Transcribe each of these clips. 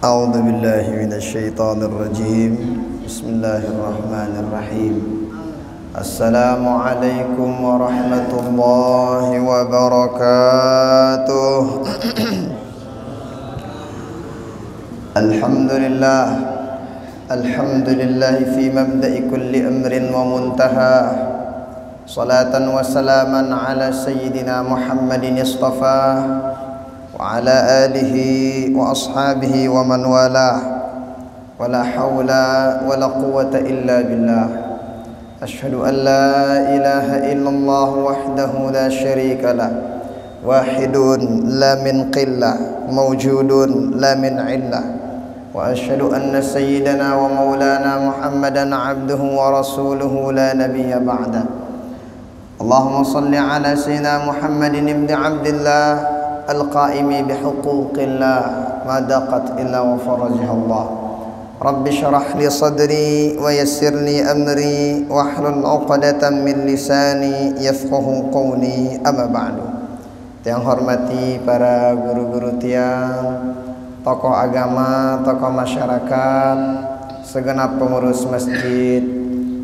أعوذ بالله من الشيطان الرجيم. بسم الله الرحمن الرحيم. السلام عليكم ورحمة الله وبركاته. الحمد لله في مبدأ كل أمر ومنتهى. صلاة وسلاما على سيدنا محمد اصطفاه وعلى آله وأصحابه ومن والاه. ولا حول ولا قوة إلا بالله. أشهد أن لا إله إلا الله وحده لا شريك له. واحد لا من قلة، موجود لا من علة. وأشهد أن سيدنا ومولانا محمدا عبده ورسوله لا نبي بعده. اللهم صل على سيدنا محمد بن عبد الله القائم بحقوق الله ما ضاقت إلا وفرجها الله. رب اشرح لي صدري ويسر لي أمري واحلل عقدة من لساني يفقه قولي. أما بعد. Yang hormati para guru-guru tiang, tokoh agama, tokoh masyarakat, segenap pengurus masjid,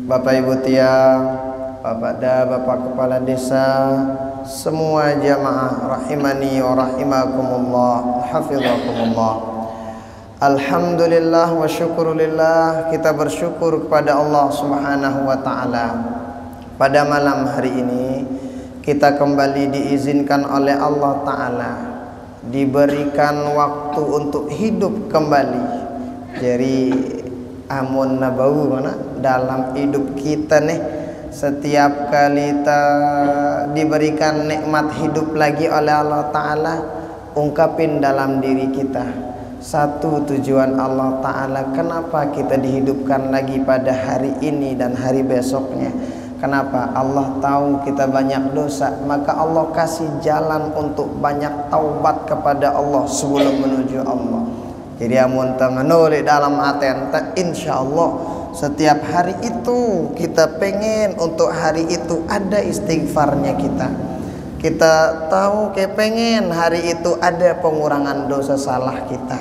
Bapak Ibu tiang, Bapak Da, Bapak Kepala Desa, semua jamaah rahimani wa rahimakumullah, hafizakumullah. Alhamdulillah wa syukurulillah, kita bersyukur kepada Allah Subhanahu wa taala. Pada malam hari ini kita kembali diizinkan oleh Allah taala diberikan waktu untuk hidup kembali. Jadi amun nabau mana dalam hidup kita nih, setiap kali kita diberikan nikmat hidup lagi oleh Allah Ta'ala, ungkapin dalam diri kita satu tujuan Allah Ta'ala, kenapa kita dihidupkan lagi pada hari ini dan hari besoknya. Kenapa? Allah tahu kita banyak dosa, maka Allah kasih jalan untuk banyak taubat kepada Allah sebelum menuju Allah. Jadi amun tengenuri dalam aten, insya Allah setiap hari itu kita pengen untuk hari itu ada istighfarnya kita. Kita tahu pengen hari itu ada pengurangan dosa salah kita.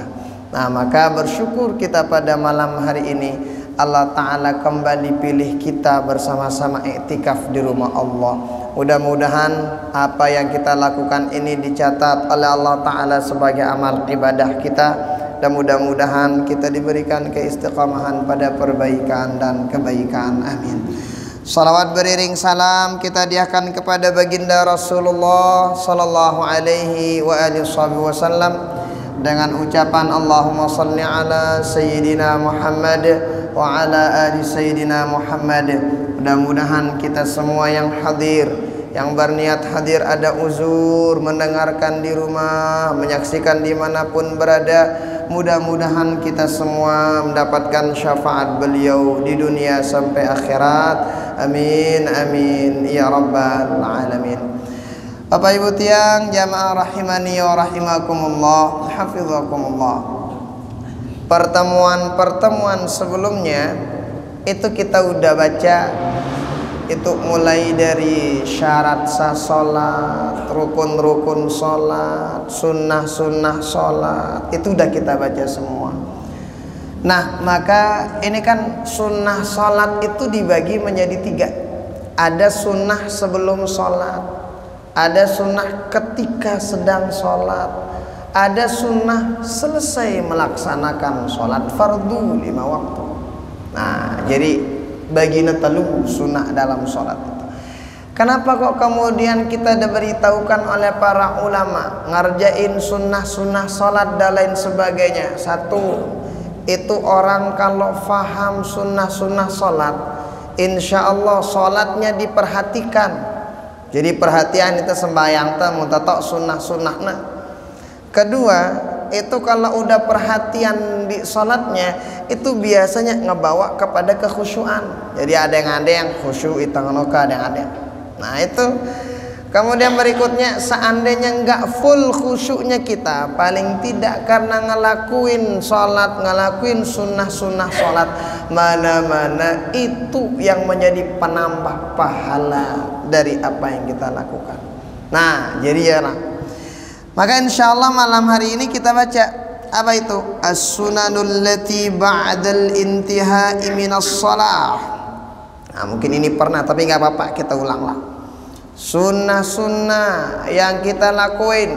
Nah, maka bersyukur kita pada malam hari ini Allah Ta'ala kembali pilih kita bersama-sama iktikaf di rumah Allah. Mudah-mudahan apa yang kita lakukan ini dicatat oleh Allah Ta'ala sebagai amal ibadah kita. Dan mudah-mudahan kita diberikan keistiqamahan pada perbaikan dan kebaikan. Amin. Salawat beriring salam kita diahkan kepada baginda Rasulullah sallallahu alaihi wa alihi wasallam dengan ucapan Allahumma salli ala sayyidina Muhammad wa ala ali sayyidina Muhammad. Mudah-mudahan kita semua yang hadir, yang berniat hadir ada uzur, mendengarkan di rumah, menyaksikan dimanapun berada, mudah-mudahan kita semua mendapatkan syafaat beliau di dunia sampai akhirat. Amin amin ya rabbal alamin. Bapak Ibu tiang, jamaah rahimani wa rahimakumullah, hafizakumullah. Pertemuan sebelumnya itu kita udah baca, itu mulai dari syarat sah sholat, rukun-rukun sholat, sunnah-sunnah sholat, itu udah kita baca semua. Nah, maka ini kan sunnah sholat itu dibagi menjadi 3. Ada sunnah sebelum sholat, ada sunnah ketika sedang sholat, ada sunnah selesai melaksanakan sholat fardu 5 waktu. Nah, jadi baginda telu sunnah dalam sholat itu. Kenapa kok kemudian kita diberitahukan oleh para ulama ngerjain sunnah-sunnah sholat dan lain sebagainya? Satu, itu orang kalau faham sunnah-sunnah sholat, insya Allah sholatnya diperhatikan. Jadi perhatian itu sembahyang temu tatok sunnah-sunnahnya. Kedua, itu kalau udah perhatian di sholatnya itu biasanya ngebawa kepada kekhusyuan. Jadi ada yang khusyuk itanganoka, ada yang. Nah itu. Kemudian berikutnya, seandainya nggak full khusyuknya kita, paling tidak karena ngelakuin sholat, ngelakuin sunnah-sunnah sholat, mana-mana itu yang menjadi penambah pahala dari apa yang kita lakukan. Nah jadi ya, maka insya Allah malam hari ini kita baca Apa itu? As-sunanul lati ba'dal intihai minas shalah. Nah, mungkin ini pernah tapi nggak apa-apa, kita ulang lah. Sunnah-sunnah yang kita lakuin.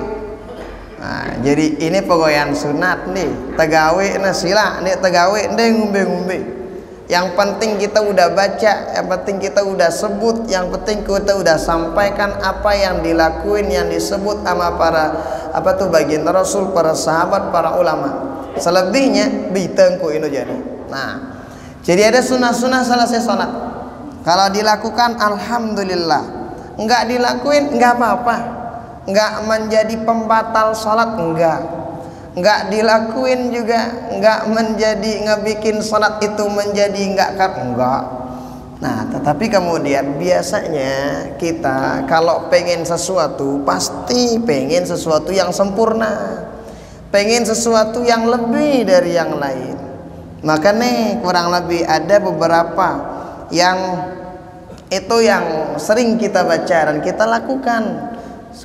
Nah, jadi ini pegoyan sunat nih, tegawe na sila nih, tegawe ndeh ngumbe-ngumbe. Yang penting kita udah baca, yang penting kita udah sebut, yang penting kita udah sampaikan apa yang dilakuin, yang disebut sama para baginda Rasul, para sahabat, para ulama. Selebihnya bitengku ini jadi. Nah, jadi ada sunnah-sunnah selesai sholat. Kalau dilakukan alhamdulillah, enggak dilakuin enggak apa-apa, enggak menjadi pembatal sholat, enggak dilakuin juga enggak menjadi ngebikin sholat itu menjadi enggak. Nah, tetapi kemudian biasanya kita kalau pengen sesuatu pasti pengen sesuatu yang sempurna, pengen sesuatu yang lebih dari yang lain. Maka nih kurang lebih ada beberapa yang itu yang sering kita baca dan kita lakukan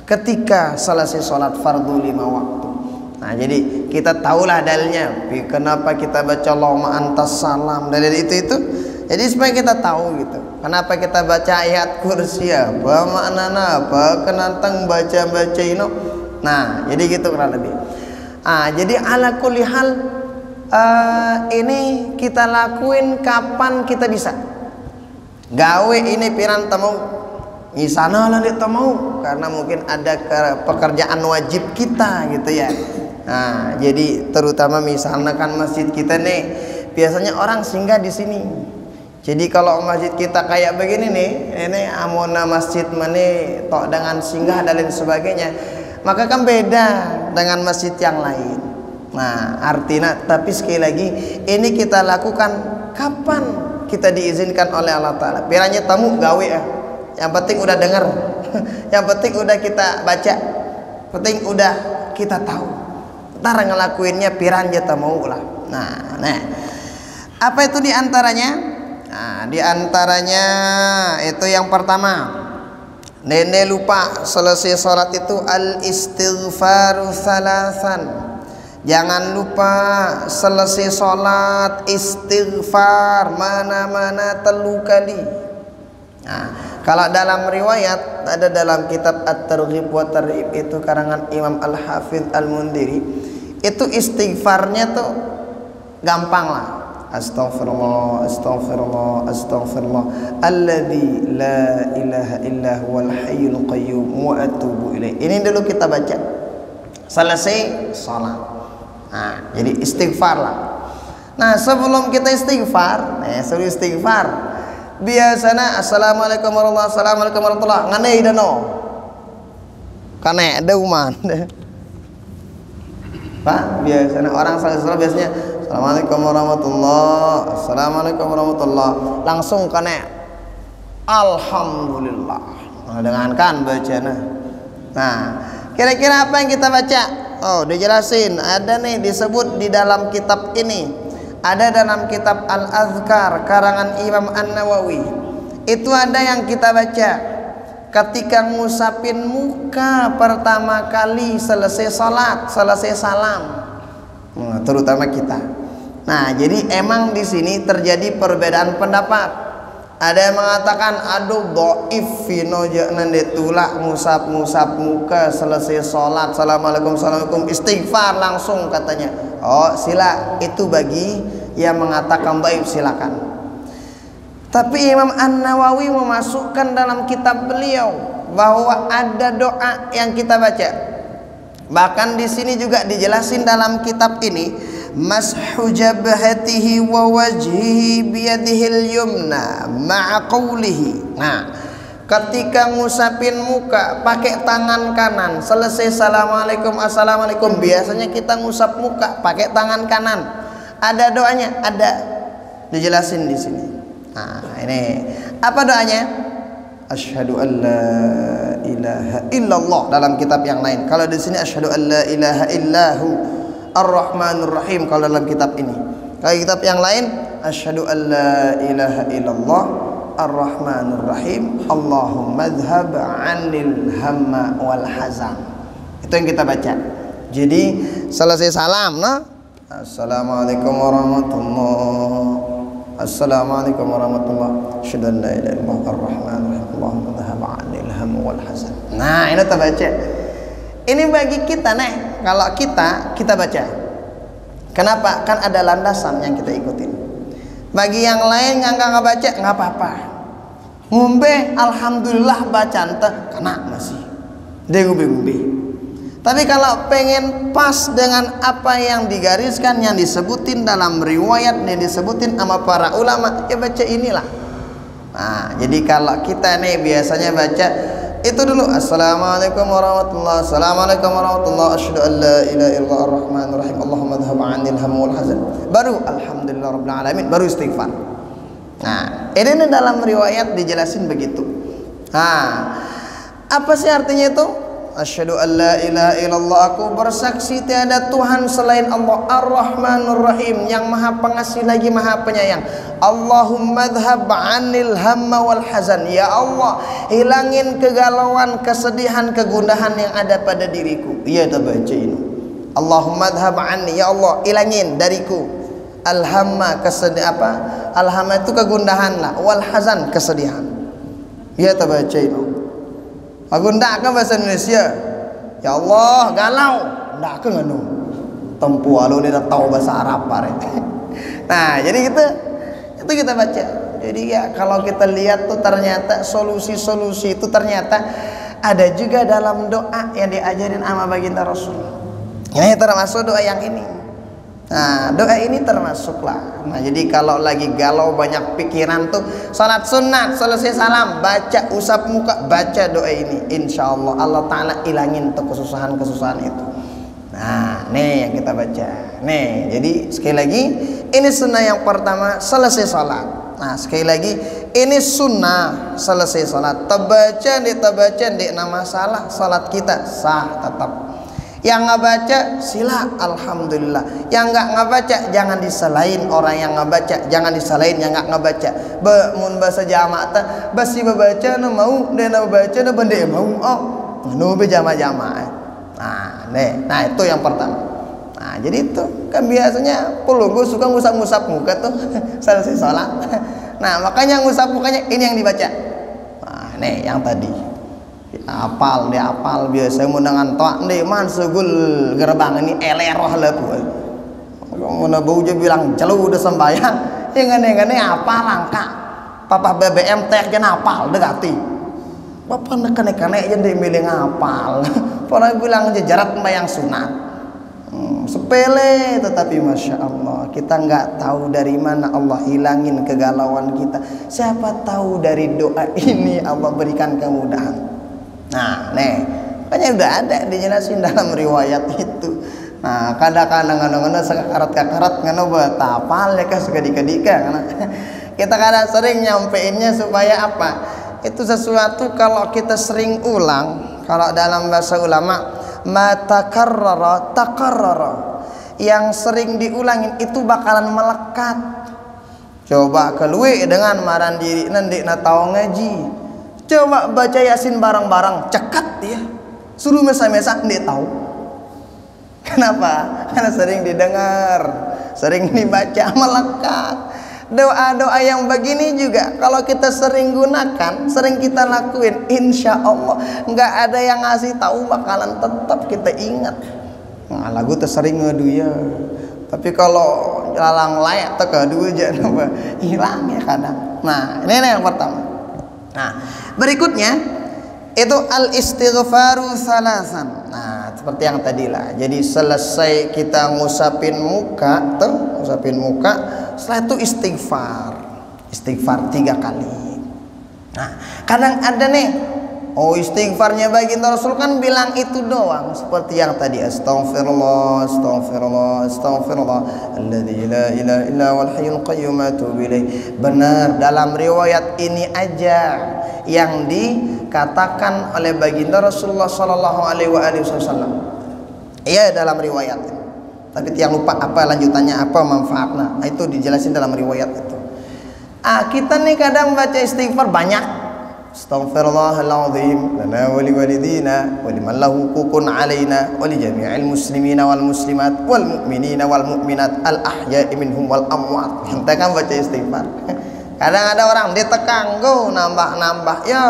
ketika selesai sholat fardu 5 waktu. Nah, jadi kita tahulah dalilnya kenapa kita baca Allahumma antas salam, dalil itu. Jadi supaya kita tahu gitu, kenapa kita baca ayat kursi, apa maknanya, apa kenantang baca ini. Nah, jadi gitu kurang lebih. Jadi ala kulli hal ini kita lakuin kapan kita bisa. Gawe ini piran temu misana lah dia temu karena mungkin ada pekerjaan wajib kita gitu ya. Nah, jadi terutama misalnya kan masjid kita nih biasanya orang singgah di sini. Jadi kalau masjid kita kayak begini nih, ini amona masjid mana tok dengan singgah dan lain sebagainya, maka kan beda dengan masjid yang lain. Nah, artinya tapi sekali lagi ini kita lakukan kapan kita diizinkan oleh Allah Ta'ala. Piranya tamu gawe ya. Yang penting udah dengar. Yang penting udah kita baca. Penting udah kita tahu. Ntar ngelakuinnya piranya tamu lah. Nah. Apa itu diantaranya? Nah, diantaranya itu yang pertama. Nenek lupa selesai sholat itu al-istighfaru salasan. Jangan lupa selesai sholat istighfar mana-mana 3 kali. Nah, kalau dalam riwayat ada dalam kitab At-Targhib wa Tarhib itu karangan Imam Al-Hafidh Al-Mundiri, itu istighfarnya tuh gampang lah. Astaghfirullah, astaghfirullah, astaghfirullah alladzi la ilaha illa huwal hayyul qayyum wa atubu ilaih. Ini dulu kita baca selesai sholat. Nah, jadi istighfar lah. Nah, sebelum kita istighfar, biasanya assalamualaikum warahmatullahi wabarakatuh, assalamualaikum warahmatullahi wabarakatuh, ngane dano kane ada uman. Pak, biasanya orang salat biasanya assalamualaikum warahmatullahi, assalamualaikum warahmatullahi, langsung kane alhamdulillah. Nah, dengarkan bacanya. Nah, kira-kira apa yang kita baca? Oh, dijelasin. Ada nih disebut di dalam kitab ini. Ada dalam kitab Al-Azkar karangan Imam An-Nawawi. Itu ada yang kita baca ketika ngusapin muka pertama kali selesai salat, selesai salam. Nah, terutama kita. Nah, jadi emang di sini terjadi perbedaan pendapat. Ada yang mengatakan aduh dhaif vino nande tulak ngusap muka selesai sholat, assalamualaikum assalamualaikum istighfar langsung katanya. Oh, sila itu bagi yang mengatakan dhaif, silakan. Tapi Imam An-Nawawi memasukkan dalam kitab beliau bahwa ada doa yang kita baca. Bahkan di sini juga dijelasin dalam kitab ini, mashu jabhatihi wa wajhihi biyadihil yumna ma'a qawlihi. Nah, ketika ngusapin muka pakai tangan kanan, selesai assalamualaikum assalamualaikum, biasanya kita ngusap muka pakai tangan kanan. Ada doanya, ada dijelasin di sini. Nah, ini apa doanya? Asyhadu an la ilaha illallah dalam kitab yang lain. Kalau di sini asyhadu an la ilaha illahu Ar-Rahmanur Rahim kalau dalam kitab ini. Kalau kitab yang lain asyhadu an la ilaha illallah Ar-Rahmanur Rahim Allahumma adhhab 'anil hamma wal hazan. Itu yang kita baca. Jadi selesai salam, nah, assalamualaikum warahmatullahi. Assalamualaikum warahmatullahi. Asyhadu an la ilaha illallah ar-rahmanur rahim. Allahumma dhhab 'anil ham wal hazan. Nah, ini kita baca. Ini bagi kita nih, kalau kita baca. Kenapa? Kan ada landasan yang kita ikutin. Bagi yang lain yang nggak baca nggak apa-apa. Ngombe alhamdulillah bacaan teh kena masih. Dia ngombe. Tapi kalau pengen pas dengan apa yang digariskan, yang disebutin dalam riwayat, yang disebutin sama para ulama, ya baca inilah. Nah, jadi kalau kita nih biasanya baca itu dulu, assalamualaikum warahmatullahi, assalamualaikum warahmatullahi, asyhadu an la ilaha illallah ar-rahmanur rahim, Allahumma dhhab 'anil ham wal hazan. Baru alhamdulillah rabbil alamin, baru istighfar. Nah, ini dalam riwayat dijelasin begitu. Nah, apa sih artinya itu? Asyhadu an la ilaha illallah, aku bersaksi tiada Tuhan selain Allah, Ar-Rahmanur Rahim, yang maha pengasih lagi maha penyayang. Allahumma dhhab 'anil hamma wal hazan, ya Allah hilangin kegalauan, kesedihan, kegundahan yang ada pada diriku. Iya, kita baca ini. Allahumma dhhab 'anni, ya Allah hilangin dariku al-hamma, kesedihan apa? Al-hamma itu kegundahan lah, wal hazan kesedihan. Iya, kita baca ini. Aku ndak ke bahasa Indonesia. Ya Allah, galau. Ndak ke nganu. Tempu alu dia tahu bahasa Arab pare. Nah, jadi itu kita baca. Jadi ya kalau kita lihat tuh ternyata solusi-solusi itu ternyata ada juga dalam doa yang diajarin sama baginda Rasul. Ini termasuk doa yang ini. Nah, doa ini termasuklah. Nah, jadi kalau lagi galau banyak pikiran tuh, salat sunat selesai salam baca, usap muka baca doa ini, insya Allah Allah Ta'ala ilangin tuh kesusahan-kesusahan itu. Nah, nih yang kita baca. Nih, jadi sekali lagi ini sunnah yang pertama selesai salat. Nah, sekali lagi ini sunnah selesai salat. Tabaca di nama salah, salat kita sah tetap. Yang nggak baca sila alhamdulillah, yang nggak baca jangan disalahin orang yang nggak baca, jangan disalahin yang nggak baca. Mun bahasa jamaah teh basi baca nu mau dan baca nu bende mau oh nu be jamaah. Nah itu yang pertama. Nah jadi itu kan biasanya pelunggu suka ngusap-ngusap muka tuh selesai sholat. Nah makanya ngusap mukanya ini yang dibaca. Nah nih yang tadi apal dia apal biasa mau dengan toak nih man segul gerbang ini eleroh lah bu. Mau bau aja bilang jelu udah sembahyang. Yang aneh apa langka. Papa BBM teh jangan apal dekati. Bapak nekane-kane aja dia milih ngapal. Orang bilang jarak sembahyang sunat. Sepele tetapi masya Allah kita nggak tahu dari mana Allah hilangin kegalauan kita. Siapa tahu dari doa ini Allah berikan kemudahan. Nah, makanya udah ada dijelasin dalam riwayat itu. Nah, kadang-kadang sekarat-kakarat ngono betapal ya kan sekedika-dika karena kita kadang sering nyampeinnya supaya apa? Itu sesuatu kalau kita sering ulang, kalau dalam bahasa ulama matakarrara takarrara. Yang sering diulangin itu bakalan melekat. Coba keluwe dengan maran diri nanti na tahu ngaji. Coba baca Yasin bareng-bareng, cekat dia. Suruh mesa-mesa dia tahu. Kenapa? Karena sering didengar, sering dibaca, melekat. Doa-doa yang begini juga kalau kita sering gunakan, sering kita lakuin, insya Allah nggak ada yang ngasih tahu bakalan tetap kita ingat. Nah, lagu tersering ngadu ya. Tapi kalau lalang layak tekadu aja hilang ya kadang. Nah, ini yang pertama. Nah, berikutnya itu al-istighfaru salasan. Nah, seperti yang tadi lah. Jadi selesai kita ngusapin muka, setelah itu istighfar 3 kali. Nah, kadang ada nih, istighfarnya baginda Rasul kan bilang itu doang, seperti yang tadi astaghfirullah alladzi la ilaha illa huwal hayyul qayyum atubu ilaih. Benar, dalam riwayat ini aja yang dikatakan oleh baginda Rasulullah sallallahu alaihi wasallam. Iya dalam riwayat. Tapi yang lupa apa lanjutannya, apa manfaatnya. Nah, itu dijelasin dalam riwayat itu. Kita nih kadang baca istighfar banyak. Astaghfirullahal azim lana wa liwalidina wa liman lahu huququn alaina wa li jami'il muslimina wal muslimat wal mu'minina wal mu'minat al ahya'i minhum wal amwat. Kita kan baca istighfar. Kadang ada orang ditekang, go nambah-nambah yo.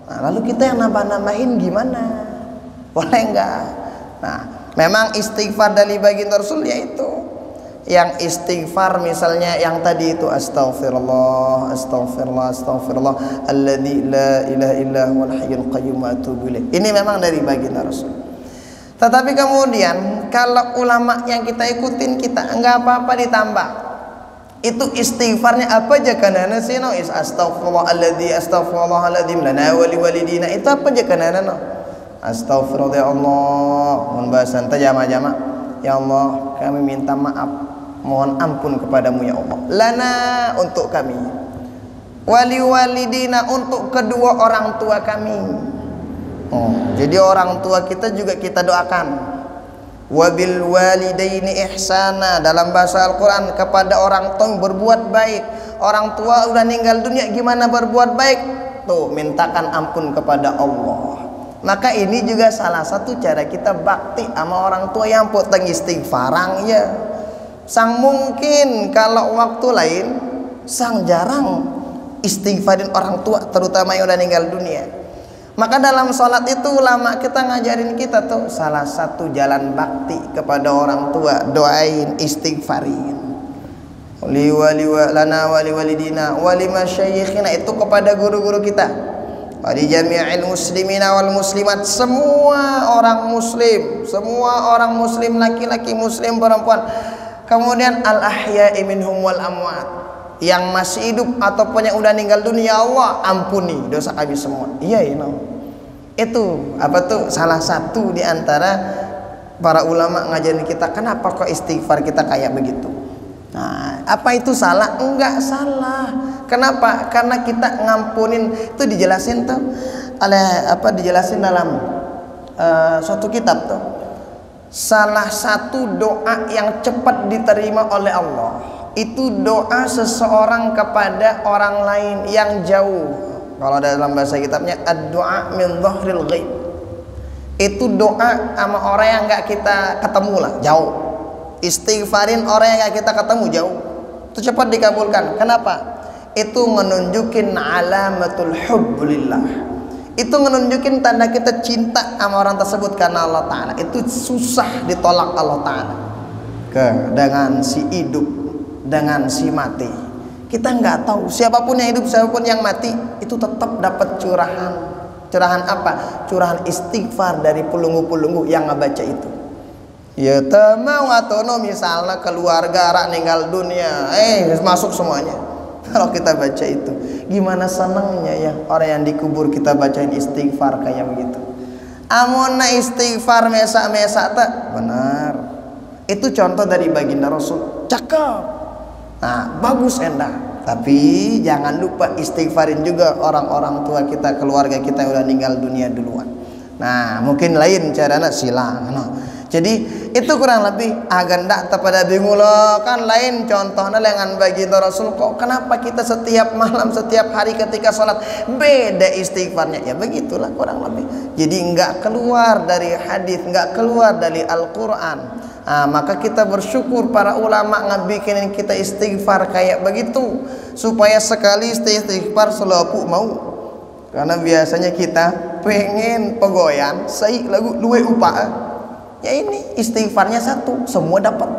Nah, lalu kita yang nambah-nambahin gimana? Boleh enggak? Nah, memang istighfar dari baginda Rasul yaitu yang istighfar misalnya yang tadi itu astaghfirullah astaghfirullah astaghfirullah alladzi la ilaha illa huwal hayyul qayyum wa atubu ilaih. Ini memang dari baginda Rasul. Tetapi kemudian kalau ulama yang kita ikutin kita enggak apa-apa ditambah. Itu istighfarnya apa aja kanana sino is astaghfirullahaladzim lana wa liwalidina. Itu apa aja kanana no? Astaghfirullah ya Allah. Mun bahasan jama-jama. Ya Allah, kami minta maaf. Mohon ampun kepadamu ya Allah. Lana untuk kami. Wali walidina untuk kedua orang tua kami. Jadi orang tua kita juga kita doakan. Wabil walidaini ihsana, dalam bahasa Al-Quran kepada orang tua berbuat baik. Orang tua udah meninggal dunia gimana berbuat baik? Tuh mintakan ampun kepada Allah. Maka ini juga salah satu cara kita bakti sama orang tua yang potong istighfarang ya. Sang mungkin kalau waktu lain sang jarang istighfarin orang tua terutama yang udah meninggal dunia. Maka dalam sholat itu ulama kita ngajarin kita tuh salah satu jalan bakti kepada orang tua, doain istighfarin. Lana wali walidina wali masyayikhina, itu kepada guru-guru kita. Wali jami'il muslimina wal muslimat, semua orang muslim laki-laki muslim perempuan. Kemudian al ahya'i minhum wal amwat, yang masih hidup ataupun yang udah meninggal dunia, Allah ampuni dosa kami semua. Iya, itu apa tuh salah satu di antara para ulama ngajarin kita. Kenapa kok istighfar kita kayak begitu? Nah, apa itu salah? Enggak salah. Kenapa? Karena kita ngampunin itu dijelasin tuh dijelasin dalam suatu kitab tuh. Salah satu doa yang cepat diterima oleh Allah itu doa seseorang kepada orang lain yang jauh. Kalau dalam bahasa kitabnya ad-du'a min dhahril ghaib. Itu doa sama orang yang enggak kita ketemu lah, jauh. Istighfarin orang yang enggak kita ketemu jauh. Itu cepat dikabulkan. Kenapa? Itu menunjukin alamatul hubbillah. Itu menunjukin tanda kita cinta sama orang tersebut karena Allah Ta'ala. Itu susah ditolak Allah Ta'ala. Dengan si hidup, dengan si mati. Kita nggak tahu siapapun yang hidup, siapapun yang mati, itu tetap dapat curahan. Curahan apa? Curahan istighfar dari pelunggu-pelunggu yang ngebaca itu. Ya temau atau no, misalnya keluarga rak meninggal dunia, masuk semuanya. Kalau kita baca itu, gimana senangnya ya orang yang dikubur kita bacain istighfar kayak begitu. Amona istighfar mesa-mesa tak benar. Itu contoh dari baginda Rasul. Cakep. Nah, bagus endah. Tapi jangan lupa istighfarin juga orang-orang tua kita, keluarga kita yang udah meninggal dunia duluan. Nah, mungkin lain caranya silang. Jadi itu kurang lebih agak pada bingung loh, kan lain contohnya dengan baginda Rasul. Kok kenapa kita setiap malam setiap hari ketika sholat beda istighfarnya? Ya begitulah kurang lebih. Jadi nggak keluar dari hadis, nggak keluar dari Al-Quran. Nah, maka kita bersyukur para ulama ngabikinin kita istighfar kayak begitu supaya sekali istighfar selalu mau. Karena biasanya kita pengen pegoyan sai lagu luwe upah. Ya ini istighfarnya satu, semua dapat.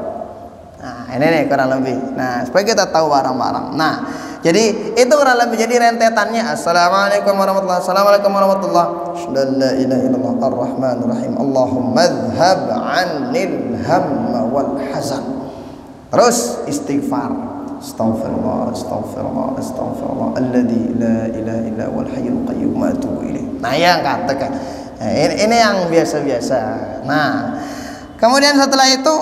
Nah, ini nih kurang lebih. Nah, supaya kita tahu barang-barang. Nah, jadi itu kurang lebih. Jadi rentetannya Assalamualaikum warahmatullahi wabarakatuh. Assalamualaikum warahmatullahi wabarakatuh. La ilaha illallah ar-rahmanir rahim. Allahumma adhhab 'anil hamma wal hazan. Terus istighfar. Astaghfirullah, astaghfirullah, astaghfirullah alladzi la ilaha illa huwal hayyul qayyum wa atubu ilaih. Nah, yang katakan ini yang biasa-biasa. Nah, kemudian setelah itu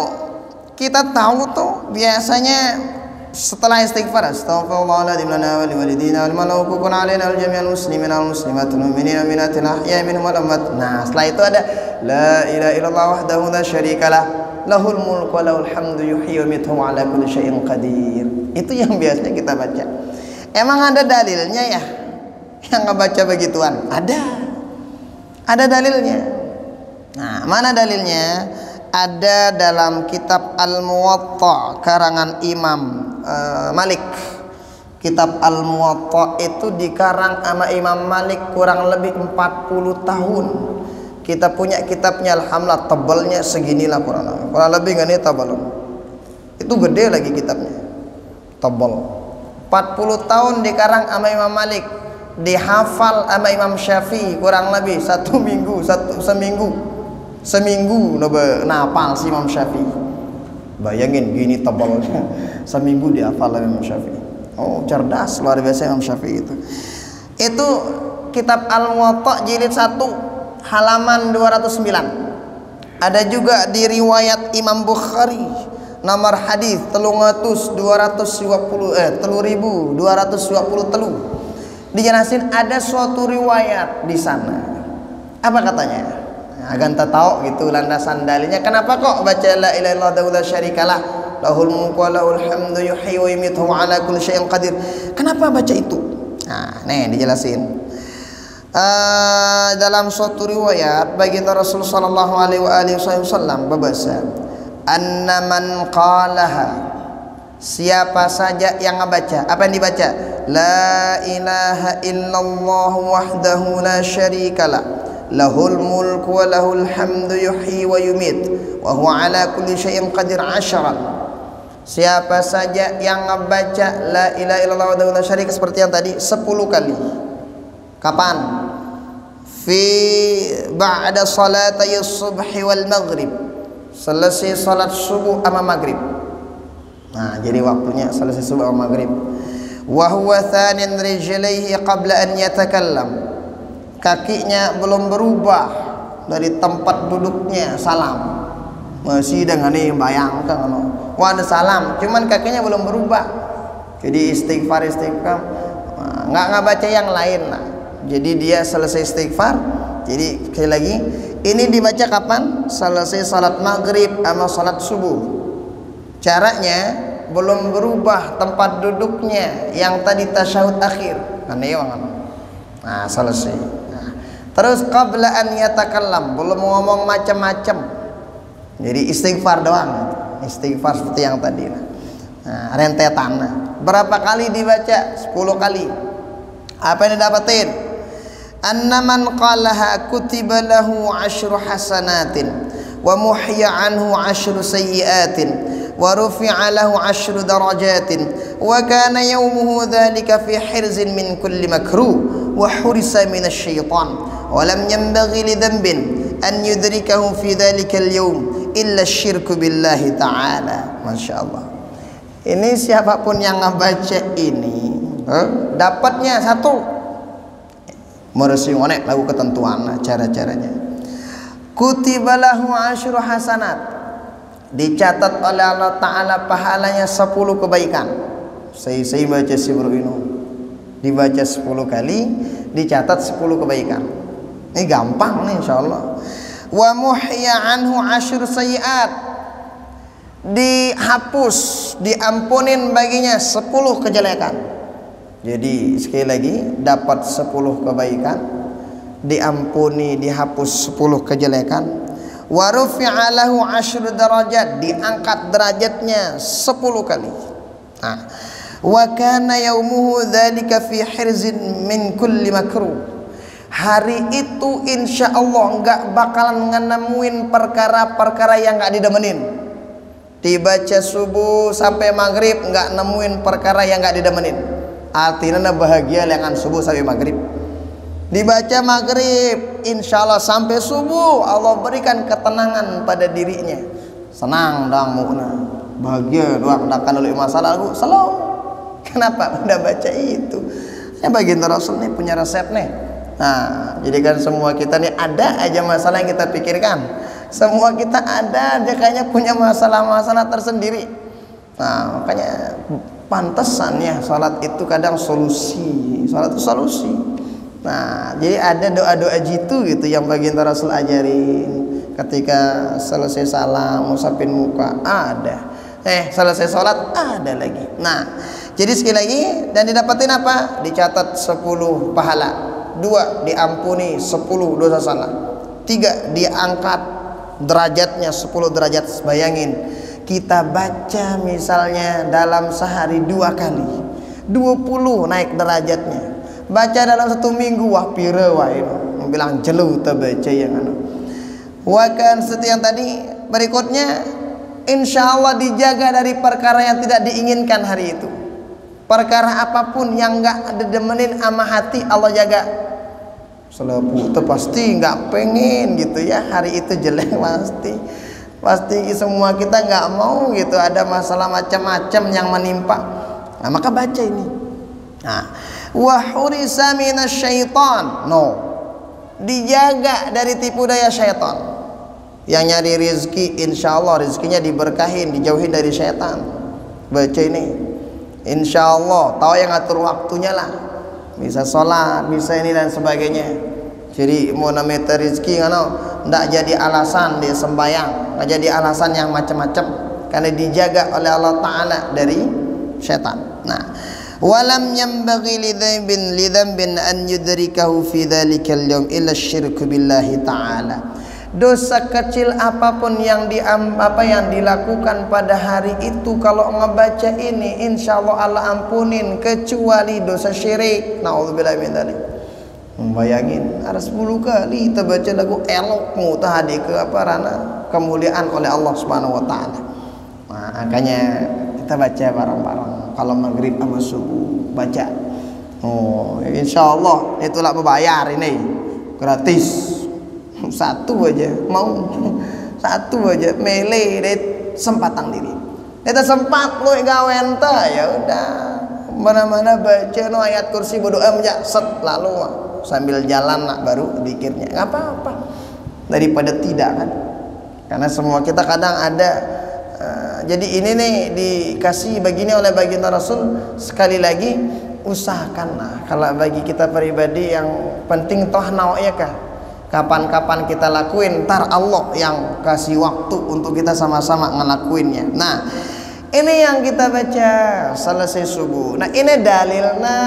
kita tahu tuh biasanya setelah istighfar astaghfirullahaladzim lana wa liwalidina wal malaikatu alaina wal jami'al muslimina wal muslimatul mu'minina minatil ahya'i minhum wal amwat. Nah, setelah itu ada la ilaha illallah wahdahu la syarikalah lahul mulku wa lahul hamdu yuhyi wa yumiitu wa ala kulli syai'in qadir. Itu yang biasanya kita baca. Emang ada dalilnya ya? yang ngebaca begituan? Ada dalilnya. Nah, mana dalilnya? Ada dalam kitab Al-Muwatta karangan Imam Malik. Kitab Al-Muwatta itu dikarang sama Imam Malik kurang lebih 40 tahun. Kita punya kitabnya, alhamdulillah, tebalnya seginilah kurang lebih nggak nih tebal. Itu gede lagi kitabnya, tebal. 40 tahun dikarang sama Imam Malik, dihafal sama Imam Syafi'i kurang lebih seminggu nafal si Imam Syafi'i. Bayangin gini tebalnya, seminggu dihafal oleh Imam Syafi'i. Oh, cerdas luar biasa Imam Syafi'i itu. Itu kitab Al-Muwatta jilid 1 halaman 209. Ada juga di riwayat Imam Bukhari nomor hadis 3220 dijelasin ada suatu riwayat di sana. Apa katanya? Agan tak tahu gitu landasan dalilnya. Kenapa kok baca la ilaha illallah la syarikalah lahul mulku wa lahul hamdu yuhyi wa yumiitu wa ala kulli syai'in qadir? Kenapa baca itu? Nah, nih dijelasin. Dalam suatu riwayat baginda Rasul sallallahu alaihi wasallam berbahasa, "Anna man qalaha", siapa saja yang membaca, apa yang dibaca? La ilaha illallah wahdahu la syarikalah lahul mulku wa lahul hamdu yuhyi wa yumit wa huwa ala kulli syai'in qadir 10. Siapa saja yang membaca la ilaha illallah wahdahu la syarika seperti yang tadi 10 kali. Kapan? Fi ba'da salatay subhi wal maghrib, selesai salat subuh sama maghrib. Nah, jadi waktunya selesai subuh sama maghrib. Wa huwa thanin rijlaihi qabla an yatakallam, kakinya belum berubah dari tempat duduknya, salam masih dengan nih, bayangkan ada salam cuman kakinya belum berubah. Jadi istighfar nggak baca yang lain lah. Jadi dia selesai istighfar. Jadi sekali lagi ini dibaca kapan? Selesai salat maghrib sama salat subuh. Caranya belum berubah tempat duduknya yang tadi tasyahud akhir. Nah, selesai. Terus qabla an yatakallam, belum ngomong macam-macam. Jadi istighfar doang. Istighfar seperti yang tadi. Nah, rentetan. Berapa kali dibaca? 10 kali. Apa yang didapatin? Anna man qalaha kutiba lahu 10 hasanatin wa muhya anhu 10 sayyiatin wa rufi'a lahu 10 darajatin wa kana yawmuhu dhalika fi hirzin min kulli makruh wa hurisa minasy syaitan wa lam yanbaghi li dhanbin an yudrikahu fi dhalika al-yawm illa syirku billahi ta'ala. Masyaallah. Ini siapapun yang membaca ini dapatnya 1 meresi onek lagu ketentuan cara-caranya. Kutibalahu 10 hasanat, dicatat oleh Allah Ta'ala pahalanya 10 kebaikan. Saya baca si bro ini dibaca 10 kali, dicatat 10 kebaikan. Ini gampang nih insyaallah. Wa muhya anhu 10 sayyiat, dihapus, diampunin baginya 10 kejelekan. Jadi sekali lagi dapat 10 kebaikan, diampuni, dihapus 10 kejelekan. Wa rufi'a lahu 10 darajat, diangkat derajatnya 10 kali. Nah, wa kana yaumuhu dzalika fi hirzin min kulli makruh. Hari itu insya Allah nggak bakalan nemuin perkara-perkara yang nggak didemenin. Dibaca subuh sampai maghrib nggak nemuin perkara yang nggak didemenin. Artinya bahagia lengan subuh sampai maghrib. Dibaca maghrib insya Allah sampai subuh Allah berikan ketenangan pada dirinya. Senang dong mu'na, bahagia doang, akan oleh masalah aku selalu. Kenapa? Udah baca itu. Ya baginda Rasul nih punya resep nih. Nah, jadi kan semua kita nih ada aja masalah yang kita pikirkan. Semua kita ada aja kayaknya punya masalah-masalah tersendiri. Nah, makanya pantesannya salat itu kadang solusi. Salat itu solusi. Nah, jadi ada doa-doa jitu gitu yang baginda Rasul ajarin ketika selesai salam ngusapin muka ada. selesai sholat ada lagi. Nah, jadi sekali lagi, dan didapatin apa? Dicatat 10 pahala. 2, diampuni 10 dosa salah. 3, diangkat derajatnya 10 derajat. Bayangin, kita baca misalnya dalam sehari 2 kali, 20 naik derajatnya. Baca dalam 1 minggu, wah pira wah ini bilang jelu terbaca yang anu. Wakan setiap tadi berikutnya, insya Allah dijaga dari perkara yang tidak diinginkan hari itu. Perkara apapun yang nggak didemenin sama hati, Allah jaga. Selalu itu pasti nggak pengen gitu ya hari itu jelek, pasti semua kita nggak mau gitu ada masalah macam-macam yang menimpa. Nah, maka baca ini. Nah, wa hurisa minasyaiton, dijaga dari tipu daya syaitan. Yang nyari rezeki, insya Allah rezekinya diberkahin, dijauhin dari syaitan. Baca ini, insya Allah tahu yang ngatur waktunya lah, bisa sholat, bisa ini dan sebagainya. Jadi mau namanya rezeki nggak jadi alasan dia sembahyang, nggak jadi alasan yang macam-macam, karena dijaga oleh Allah Ta'ala dari syaitan. Nah, walam yanbaghi lidzambin an yudrikahu fi dzalikal yaum illa syirku billahi ta'ala. Dosa kecil apapun yang dilakukan pada hari itu, kalau ngebaca ini insya Allah Allah ampunin, kecuali dosa syirik. Na'udzubillah min dzalik. Bayangin ada 10 kali kita baca lagu elokmu tadi ke kemuliaan oleh Allah Subhanahu wa taala. Makanya kita baca bareng-bareng kalau maghrib sama subuh baca. Insya Allah itulah membayar ini gratis. Satu aja mele deh sempatang diri. Kita sempat lu gawe enta ya udah mana-mana baca ayat kursi berdoa aja set lalu sambil jalan nak baru zikirnya nggak apa-apa daripada tidak kan. Karena semua kita kadang ada jadi ini nih dikasih begini oleh baginda Rasul. Sekali lagi usahakanlah kalau bagi kita pribadi yang penting toh ya kah, kapan-kapan kita lakuin, ntar Allah yang kasih waktu untuk kita sama-sama ngelakuinnya. Nah, ini yang kita baca selesai subuh. Nah, ini dalilnya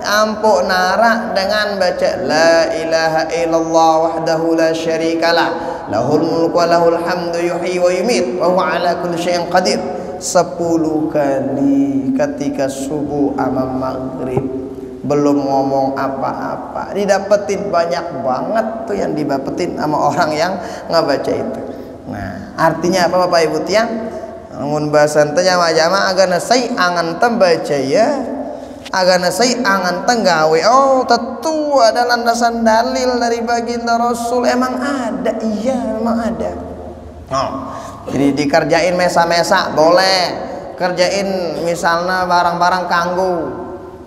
ampuh nara dengan baca la ilaha illallah wahdahu la syarikalah lahul mulku wa lahul hamdu yuhyi wa yumit wa huwa ala kulli syai'in qadir 10 kali ketika subuh sama maghrib. Belum ngomong apa-apa, didapetin banyak banget tuh yang didapetin sama orang yang ngebaca itu. Nah, artinya apa Bapak Ibu tiang? Namun bahasan tanya jama agar nasai angan tembaca ya, agar nasai angan tenggawe. Oh, tentu ada landasan dalil dari baginda Rasul. Emang ada, iya memang ada. Jadi dikerjain mesa-mesa boleh, kerjain misalnya barang-barang kanggo.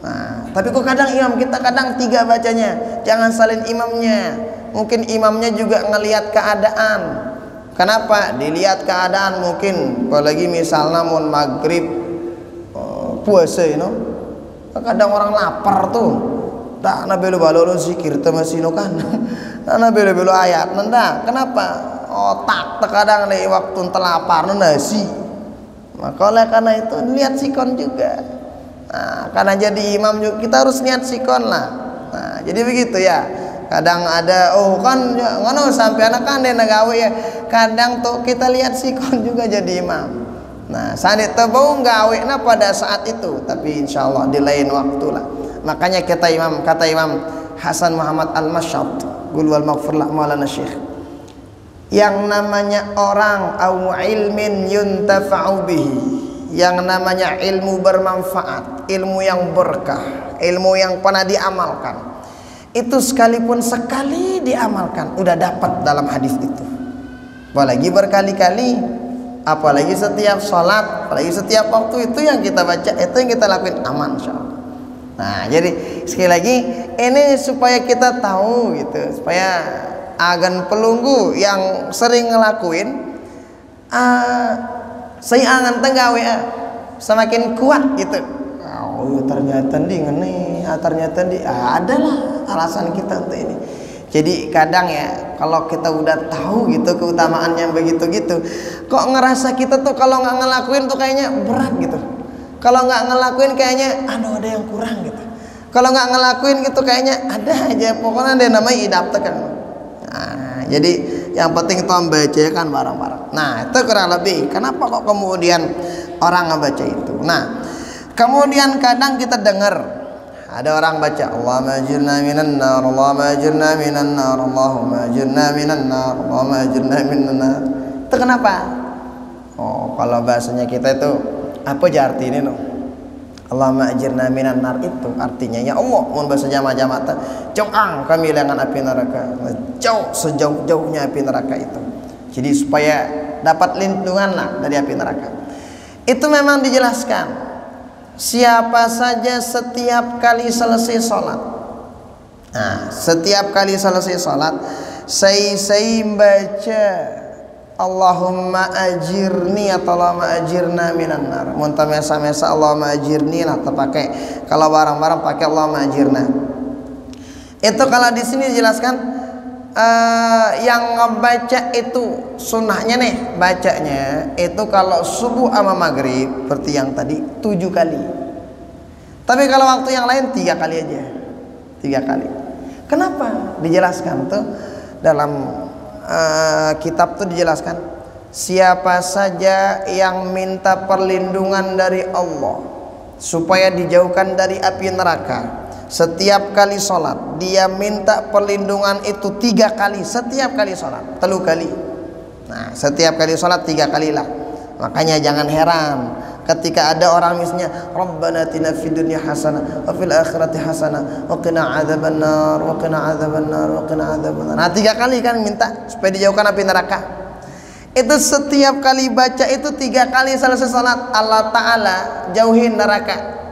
Nah, tapi kok kadang imam kita kadang 3 bacanya, jangan salin imamnya. Mungkin imamnya juga ngelihat keadaan. Kenapa? Dilihat keadaan mungkin, apalagi misalnya mau maghrib puasa kadang orang lapar tuh. Tak na belo-balo zikir teh masih kan. Na belo-belo ayat nenda. Kenapa? Otak terkadang nih waktu telapar nasi. Maka oleh karena itu lihat sikon juga. Nah, karena jadi imam juga kita harus niat sikon lah. Nah, jadi begitu ya. Kadang ada kan ngono sampai anak kan gawe ya. Kadang tuh kita lihat sikon juga jadi imam. Nah, sanit tebau gawe pada saat itu, tapi insyaallah di lain waktu lah. Makanya kata Imam Hasan Muhammad Al-Masyad qul wal maghfir la maulana syekh, yang namanya orang au ilmin yuntafa'u bihi, yang namanya ilmu bermanfaat, ilmu yang berkah, ilmu yang pernah diamalkan, itu sekalipun sekali diamalkan udah dapat dalam hadis itu, apalagi berkali-kali, apalagi setiap sholat, apalagi setiap waktu. Itu yang kita baca, itu yang kita lakuin, aman insyaallah. Nah, jadi sekali lagi ini supaya kita tahu gitu, supaya agan pelunggu yang sering ngelakuin saya angan tenggawe semakin kuat gitu. Oh ternyata di ngene, ternyata di adalah alasan kita untuk ini. Jadi kadang ya kalau kita udah tahu gitu keutamaannya begitu gitu, kok ngerasa kita tuh kalau nggak ngelakuin tuh kayaknya berat gitu. Kalau nggak ngelakuin kayaknya aduh ada yang kurang gitu. Kalau nggak ngelakuin gitu kayaknya ada aja, pokoknya ada namanya idap tekan. Nah, jadi yang penting itu membaca kan bareng-bareng. Nah itu kurang lebih. Kenapa kok kemudian orang ngebaca itu? Nah kemudian kadang kita dengar ada orang baca Allahumma ajirna minan nar, Allahumma ajirna minan nar, Allahumma ajirna minan nar, Allahumma ajirna minan nar. Itu kenapa? Oh, kalau bahasanya kita itu apa aja arti ini no? Allahumma ajirna minan nar itu artinya ya Allah, mun bahasa jamaah-jamaah jauhang kami dengan api neraka. Jauh sejauh-jauhnya api neraka itu. Jadi supaya dapat lindungan lah dari api neraka. Itu memang dijelaskan. Siapa saja setiap kali selesai sholat, nah setiap kali selesai sholat saya baca Allahumma ajirni atau Allahumma ajirna minan nar. Muntah mesa-mesa Allahumma ajirni lah terpakai. Kalau barang-barang pakai Allahumma ajirna. Itu kalau di sini dijelaskan yang ngebaca itu sunnahnya nih, bacanya itu kalau subuh sama maghrib seperti yang tadi 7 kali. Tapi kalau waktu yang lain 3 kali aja, 3 kali. Kenapa? Dijelaskan tuh dalam kitab tuh dijelaskan siapa saja yang minta perlindungan dari Allah supaya dijauhkan dari api neraka. Setiap kali sholat dia minta perlindungan itu 3 kali. Setiap kali sholat 3 kali. Nah setiap kali sholat 3 kali lah. Makanya jangan heran ketika ada orang misalnya Rabbana atina fid dunya hasanah wa fil akhirati hasanah wa qina adzabannar wa qina adzabannar wa qina adzabannar. Nah 3 kali kan minta supaya dijauhkan api neraka. Itu setiap kali baca itu 3 kali selesai sholat Allah Ta'ala jauhin neraka.